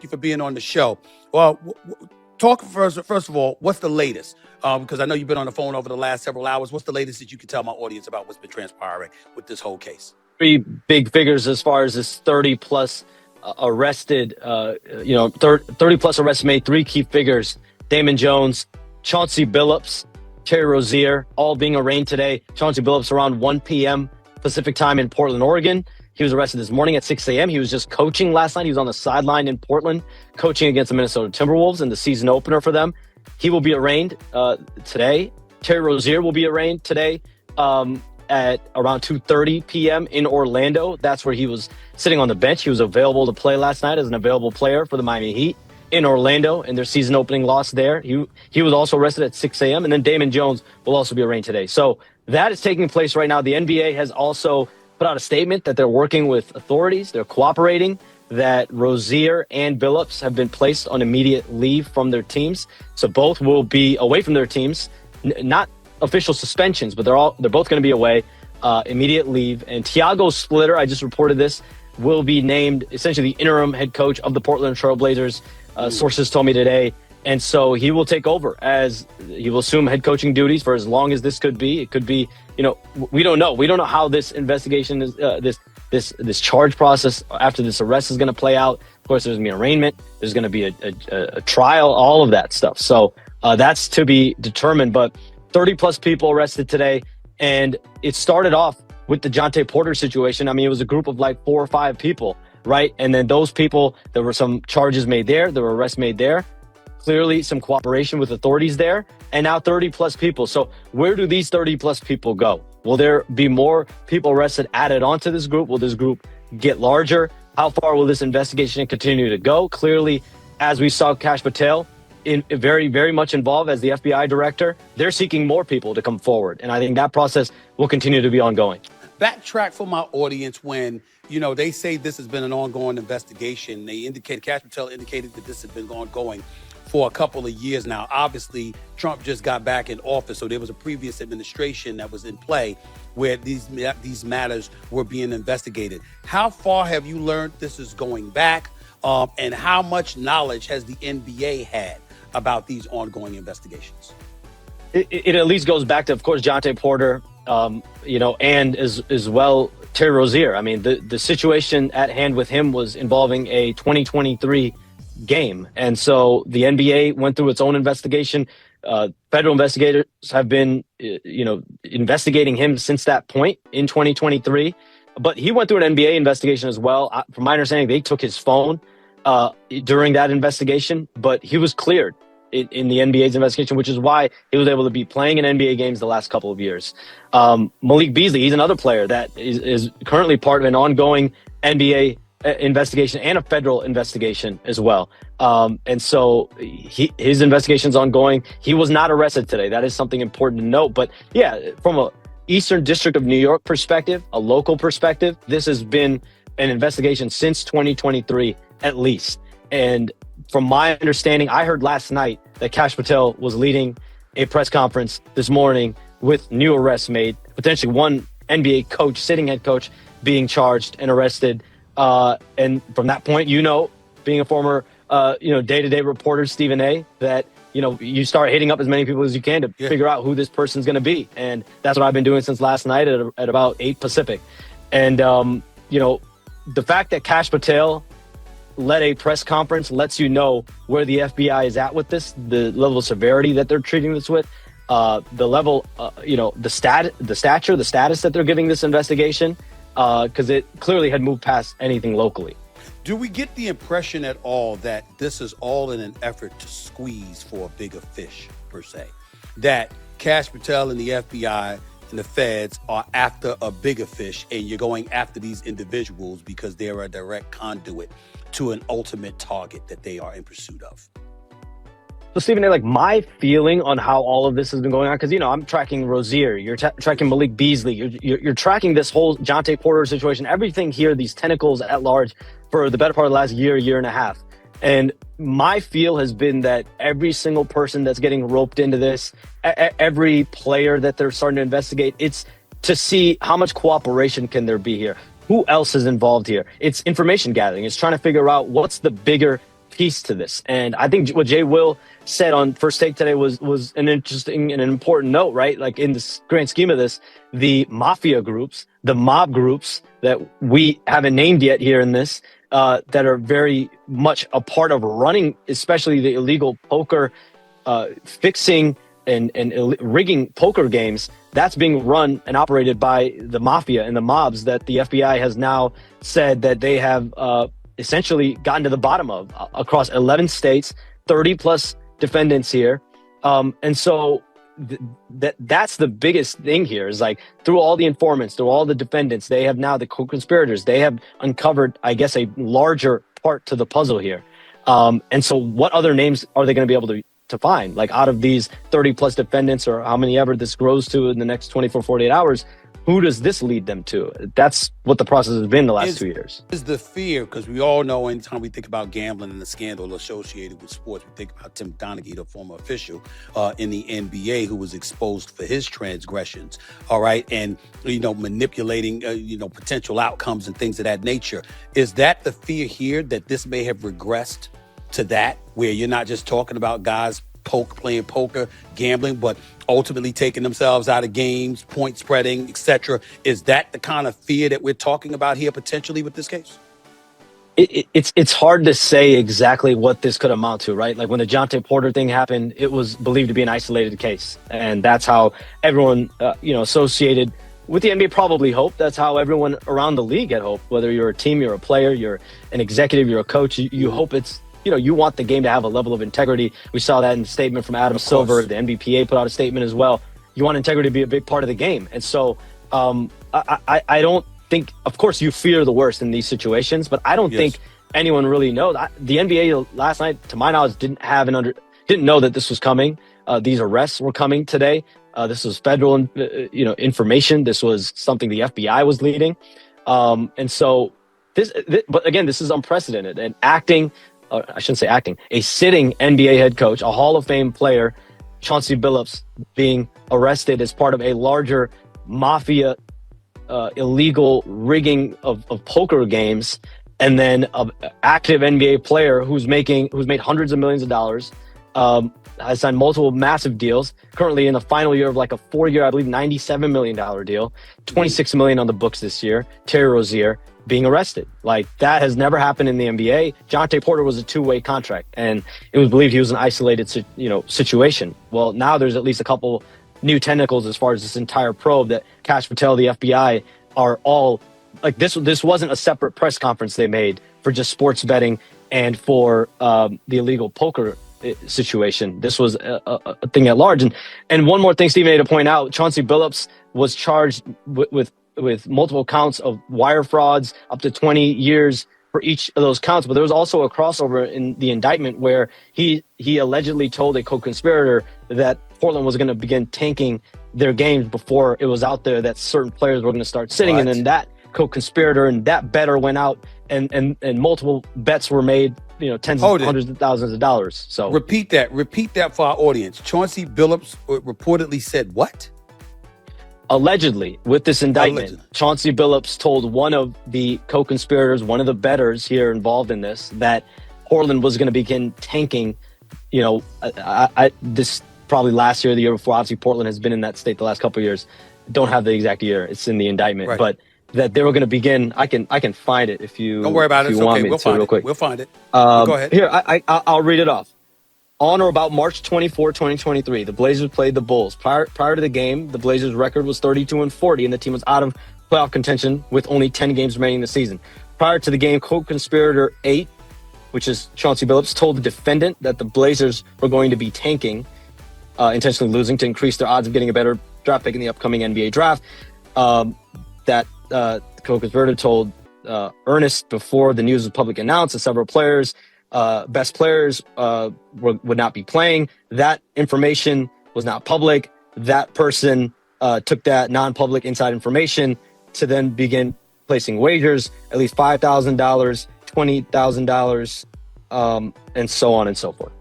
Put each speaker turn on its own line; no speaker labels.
you for being on the show. Well, talk first of all, what's the latest? Because I know you've been on the phone over the last several hours. What's the latest that you can tell my audience about what's been transpiring with this whole case?
Three big figures as far as this 30 plus arrested, 30 plus arrests made, three key figures: Damon Jones, Chauncey Billups, Terry Rozier, all being arraigned today. Chauncey Billups around 1 p.m. Pacific time in Portland, Oregon. He was arrested this morning at 6 a.m. He was just coaching last night. He was on the sideline in Portland, coaching against the Minnesota Timberwolves in the season opener for them. He will be arraigned today. Terry Rozier will be arraigned today at around 2:30 p.m. in Orlando. That's where he was sitting on the bench. He was available to play last night as an available player for the Miami Heat in Orlando in their season opening loss there. He was also arrested at 6 a.m. And then Damon Jones will also be arraigned today. So that is taking place right now. The NBA has also put out a statement that they're working with authorities. They're cooperating, that Rozier and Billups have been placed on immediate leave from their teams. So both will be away from their teams, not official suspensions, but they're both going to be away, immediate leave. And Tiago Splitter, I just reported this, will be named essentially the interim head coach of the Portland Trail Blazers. Sources told me today. And so he will take over as he will assume head coaching duties for as long as this could be. It could be, we don't know. We don't know how this investigation is, this charge process after this arrest is going to play out. Of course, there's going to be an arraignment. There's going to be a trial, all of that stuff. So that's to be determined. But 30 plus people arrested today. And it started off with the Jontay Porter situation. I mean, it was a group of like 4 or 5 people, right? And then those people, there were some charges made there. There were arrests made there. Clearly some cooperation with authorities there, and now 30 plus people. So where do these 30 plus people go? Will there be more people arrested added onto this group? Will this group get larger? How far will this investigation continue to go? Clearly, as we saw Kash Patel very, very much involved as the FBI director, they're seeking more people to come forward. And I think that process will continue to be ongoing.
Backtrack for my audience when, they say this has been an ongoing investigation. Kash Patel indicated that this has been ongoing for a couple of years now. Obviously, Trump just got back in office, so there was a previous administration that was in play where these matters were being investigated. How far have you learned this is going back, and how much knowledge has the NBA had about these ongoing investigations?
It at least goes back to, of course, Jontay Porter, and as well Terry Rozier. I mean, the situation at hand with him was involving a 2023 game. And so the NBA went through its own investigation. Federal investigators have been, investigating him since that point in 2023. But he went through an NBA investigation as well. From my understanding, they took his phone during that investigation, but he was cleared in the NBA's investigation, which is why he was able to be playing in NBA games the last couple of years. Malik Beasley, he's another player that is currently part of an ongoing NBA investigation and a federal investigation as well. And so his investigation's ongoing. He was not arrested today. That is something important to note. But yeah, from a Eastern District of New York perspective, a local perspective, this has been an investigation since 2023 at least. And from my understanding, I heard last night that Kash Patel was leading a press conference this morning with new arrests made, potentially one NBA coach, sitting head coach, being charged and arrested. And from that point, being a former, day-to-day reporter, Stephen A., that, you start hitting up as many people as you can to figure out who this person's going to be. And that's what I've been doing since last night at about 8 Pacific. And, the fact that Kash Patel led a press conference lets you know where the FBI is at with this, the level of severity that they're treating this with, the level, the status that they're giving this investigation. Because it clearly had moved past anything locally.
Do we get the impression at all that this is all in an effort to squeeze for a bigger fish, per se? That Kash Patel and the FBI and the feds are after a bigger fish, and you're going after these individuals because they're a direct conduit to an ultimate target that they are in pursuit of?
So, Stephen A., my feeling on how all of this has been going on, because, I'm tracking Rozier, you're tracking Malik Beasley, you're tracking this whole Jontay Porter situation, everything here, these tentacles at large for the better part of the last year and a half. And my feel has been that every single person that's getting roped into this, every player that they're starting to investigate, it's to see how much cooperation can there be here. Who else is involved here? It's information gathering. It's trying to figure out what's the bigger piece to this. And I think what Jay Will said on First Take today was an interesting and an important note, right? Like in the grand scheme of this, the mafia groups, the mob groups that we haven't named yet here in this, that are very much a part of running, especially the illegal poker, fixing and rigging poker games, that's being run and operated by the mafia and the mobs that the FBI has now said that they have essentially gotten to the bottom of across 11 states, 30 plus defendants here. And so that's the biggest thing here is like through all the informants, through all the defendants, they have now the co-conspirators, they have uncovered, I guess, a larger part to the puzzle here. And so what other names are they going to be able to find? Like out of these 30 plus defendants or how many ever this grows to in the next 24, 48 hours, who does this lead them to? That's what the process has been the last 2 years.
Is the fear, because we all know anytime we think about gambling and the scandal associated with sports, we think about Tim Donaghy, the former official in the NBA who was exposed for his transgressions, all right, and, manipulating, potential outcomes and things of that nature. Is that the fear here, that this may have regressed to that, where you're not just talking about guys playing poker, gambling, but ultimately taking themselves out of games, point spreading, etc.? Is that the kind of fear that we're talking about here potentially with this case?
It's hard to say exactly what this could amount to, right? Like when the Jonte Porter thing happened, it was believed to be an isolated case, and that's how everyone associated with the NBA probably hoped. That's how everyone around the league had hoped. Whether you're a team, you're a player, you're an executive, you're a coach, you hope it's, you want the game to have a level of integrity. We saw that in the statement from Adam Silver. The NBPA put out a statement as well. You want integrity to be a big part of the game. And so I don't think, of course, you fear the worst in these situations, but I don't think anyone really knows. The NBA last night, to my knowledge, didn't know that this was coming. These arrests were coming today. This was federal, information. This was something the FBI was leading. And so but again, this is unprecedented. And a sitting NBA head coach, a Hall of Fame player, Chauncey Billups, being arrested as part of a larger mafia illegal rigging of poker games, and then an active NBA player who's made hundreds of millions of dollars, has signed multiple massive deals, currently in the final year of like a 4-year, I believe, $97 million deal, $26 million on the books this year, Terry Rozier being arrested. Like that has never happened in the NBA. Jonte Porter was a 2-way contract, and it was believed he was an isolated, situation. Well, now there's at least a couple new tentacles as far as this entire probe that Kash Patel, the FBI, are all like this. This wasn't a separate press conference they made for just sports betting and for the illegal poker situation. This was a thing at large. And one more thing, Stephen, to point out, Chauncey Billups was charged with multiple counts of wire frauds, up to 20 years for each of those counts. But there was also a crossover in the indictment where he allegedly told a co-conspirator that Portland was going to begin tanking their games before it was out there that certain players were going to start sitting. What? And then that co-conspirator and that bettor went out and multiple bets were made, tens of hundreds of thousands of dollars. So
repeat that for our audience. Chauncey Billups reportedly said what?
Allegedly, with this indictment, Chauncey Billups told one of the co-conspirators, one of the bettors here involved in this, that Portland was going to begin tanking. This probably last year, the year before. Obviously, Portland has been in that state the last couple of years. Don't have the exact year; it's in the indictment. Right. But that they were going to begin. I can find it if you
don't worry about it. It's okay. We'll find it real quick. We'll find it. Go ahead.
Here, I'll read it off. On or about March 24, 2023, the Blazers played the Bulls. Prior to the game, the Blazers' record was 32-40, and the team was out of playoff contention with only 10 games remaining in the season. Prior to the game, co-conspirator 8, which is Chauncey Billups, told the defendant that the Blazers were going to be tanking, intentionally losing to increase their odds of getting a better draft pick in the upcoming NBA draft. That co-conspirator told Ernest before the news was publicly announced that several players, best players, would not be playing. That information was not public. That person took that non-public inside information to then begin placing wagers, at least $5,000, $20,000, and so on and so forth.